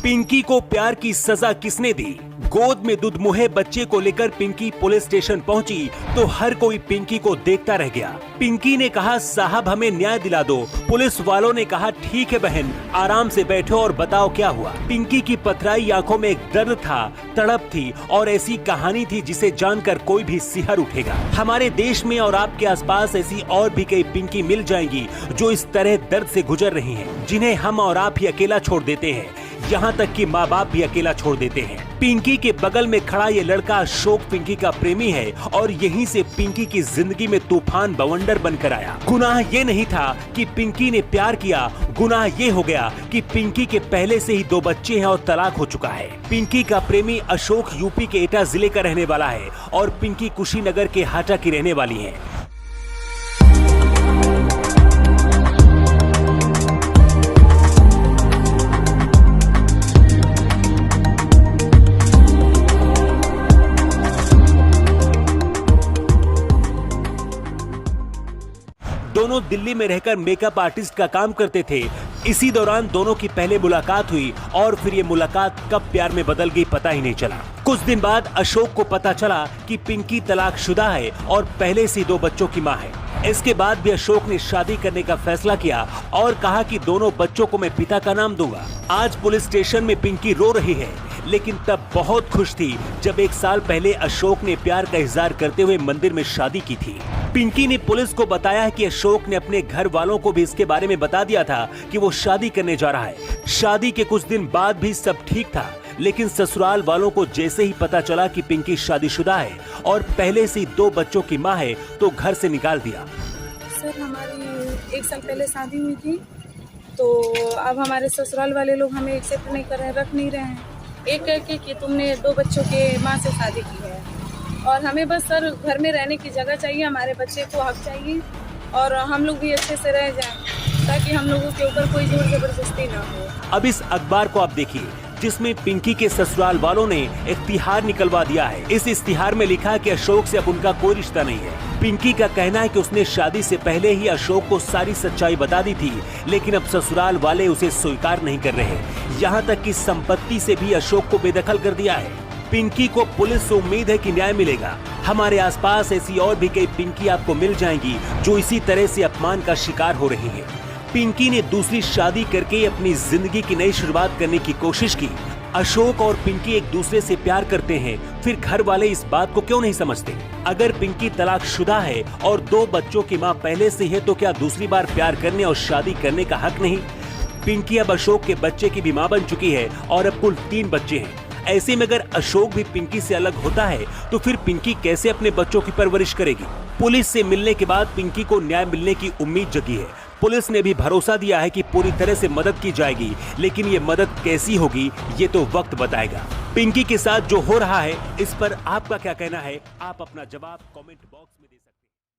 पिंकी को प्यार की सजा किसने दी? गोद में दुधमुहे बच्चे को लेकर पिंकी पुलिस स्टेशन पहुंची तो हर कोई पिंकी को देखता रह गया। पिंकी ने कहा, साहब हमें न्याय दिला दो। पुलिस वालों ने कहा, ठीक है बहन, आराम से बैठो और बताओ क्या हुआ। पिंकी की पथराई आंखों में एक दर्द था, तड़प थी और ऐसी कहानी थी जिसे जानकर कोई भी सिहर उठेगा। हमारे देश में और आपके आसपास ऐसी और भी कई पिंकी मिल जाएंगी जो इस तरह दर्द से गुजर रही हैं, जिन्हें हम और आप ही अकेला छोड़ देते हैं, यहाँ तक कि माँ बाप भी अकेला छोड़ देते हैं। पिंकी के बगल में खड़ा ये लड़का अशोक पिंकी का प्रेमी है और यहीं से पिंकी की जिंदगी में तूफान बवंडर बनकर आया। गुनाह ये नहीं था कि पिंकी ने प्यार किया, गुनाह ये हो गया कि पिंकी के पहले से ही 2 बच्चे हैं और तलाक हो चुका है। पिंकी का प्रेमी अशोक यूपी के एटा जिले का रहने वाला है और पिंकी कुशीनगर के हाटा की रहने वाली है। दोनों दिल्ली में रहकर मेकअप आर्टिस्ट का काम करते थे। इसी दौरान दोनों की पहले मुलाकात हुई और फिर ये मुलाकात कब प्यार में बदल गई पता ही नहीं चला। कुछ दिन बाद अशोक को पता चला कि पिंकी तलाकशुदा है और पहले से 2 बच्चों की मां है। इसके बाद भी अशोक ने शादी करने का फैसला किया और कहा कि दोनों बच्चों को मैं पिता का नाम दूंगा। आज पुलिस स्टेशन में पिंकी रो रही है, लेकिन तब बहुत खुश थी जब 1 साल पहले अशोक ने प्यार का इजहार करते हुए मंदिर में शादी की थी। पिंकी ने पुलिस को बताया है कि अशोक ने अपने घर वालों को भी इसके बारे में बता दिया था कि वो शादी करने जा रहा है। शादी के कुछ दिन बाद भी सब ठीक था, लेकिन ससुराल वालों को जैसे ही पता चला कि पिंकी शादीशुदा है और पहले से 2 बच्चों की मां है तो घर से निकाल दिया। सर, हमारी 1 साल पहले शादी हुई थी, तो अब हमारे ससुराल वाले लोग हमें एक्सेप्ट नहीं कर रहे हैं, रख नहीं रहे हैं। एक कह के कि तुमने 2 बच्चों के माँ से शादी की है और हमें बस सर घर में रहने की जगह चाहिए, हमारे बच्चे को हक चाहिए और हम लोग भी अच्छे से रह जाएं ताकि हम लोगों के ऊपर कोई जोर जबरदस्ती ना हो। अब इस अखबार को आप देखिए जिसमें पिंकी के ससुराल वालों ने इख्तिहार निकलवा दिया है। इस इख्तिहार में लिखा है कि अशोक से अब उनका कोई रिश्ता नहीं है। पिंकी का कहना है कि उसने शादी से पहले ही अशोक को सारी सच्चाई बता दी थी, लेकिन अब ससुराल वाले उसे स्वीकार नहीं कर रहे, यहाँ तक कि संपत्ति से भी अशोक को बेदखल कर दिया है। पिंकी को पुलिस से उम्मीद है कि न्याय मिलेगा। हमारे आसपास ऐसी और भी कई पिंकी आपको मिल जाएंगी जो इसी तरह से अपमान का शिकार हो रही है। पिंकी ने दूसरी शादी करके अपनी जिंदगी की नई शुरुआत करने की कोशिश की। अशोक और पिंकी एक दूसरे से प्यार करते हैं, फिर घर वाले इस बात को क्यों नहीं समझते? अगर पिंकी तलाकशुदा है और 2 बच्चों की मां पहले से है तो क्या दूसरी बार प्यार करने और शादी करने का हक नहीं? पिंकी अब अशोक के बच्चे की भी मां बन चुकी है और अब कुल 3 बच्चे हैं। ऐसे में अगर अशोक भी पिंकी से अलग होता है तो फिर पिंकी कैसे अपने बच्चों की परवरिश करेगी? पुलिस से मिलने के बाद पिंकी को न्याय मिलने की उम्मीद जगी है। पुलिस ने भी भरोसा दिया है कि पूरी तरह से मदद की जाएगी, लेकिन ये मदद कैसी होगी ये तो वक्त बताएगा। पिंकी के साथ जो हो रहा है इस पर आपका क्या कहना है? आप अपना जवाब कमेंट बॉक्स में दे सकते हैं।